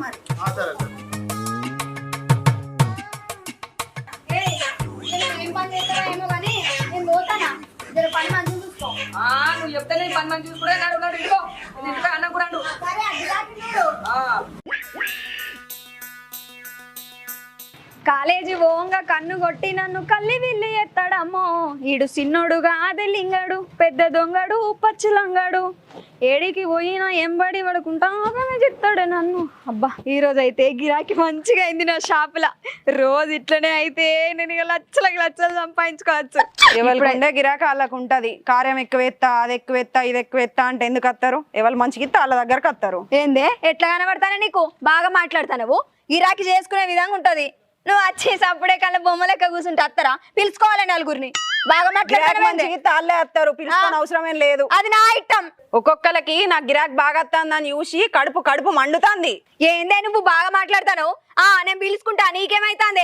మరి. సరే సరే. ఏం పని చేస్తావో ఏమో కానీ నేను పోతానా, జర పని మంచిగా చూసుకో. నువ్వు చెప్తే నేను పని మంచి చూసుకుంటే నాడు ఇంకో ఇంటిపై అన్న కూడా సరే అడ్డు చూడు. కాలేజీ ఓంగ కన్ను కొట్టి నన్ను కల్లి విల్లి ఎత్తాడమ్మో. ఈడు సిన్నోడుగా లింగడు, పెద్ద దొంగడు పచ్చిలంగాడు. ఏడికి పోయినా ఎంబడి పడుకుంటా చెప్తాడు నన్ను. అబ్బా ఈ రోజు అయితే గిరాకీ మంచిగా అయింది నా షాపులా. రోజు ఇట్లనే అయితే నేను ఇక లచ్చలకి లచ్చలు సంపాదించుకోవచ్చు. ఎవరికంటే గిరాకీ వాళ్ళకు ఉంటది. కార్యం ఎక్కువ ఎత్తా, అది ఎక్కువ ఎత్తా, ఇది ఎక్కువ ఎత్తా అంటే ఎందుకు వస్తారు? ఎవరు మంచికి ఇస్తే వాళ్ళ దగ్గరకు వస్తారు. ఏందే ఎట్లా కనబడతానే నీకు? బాగా మాట్లాడతావు. గిరాకీ చేసుకునే విధంగా ఉంటది. నువ్వు వచ్చేసి అప్పుడే కళ్ళ బొమ్మ లెక్క కూర్చుంటే వస్తారా? పిలుచుకోవాలి నలుగురిని. బాగా మాట్లాడతాను. మంచికి ఇస్తే వాళ్ళే వస్తారు, పిలుచుకోని అవసరమేం లేదు. అది నా ఇష్టం. ఒక్కొక్కరికి నా గిరాకీ బాగా వస్తుందని చూసి కడుపు మండుతాంది. ఏందే నువ్వు బాగా మాట్లాడతాను? నేను పిలుచుకుంటా, నీకేమైతాందే?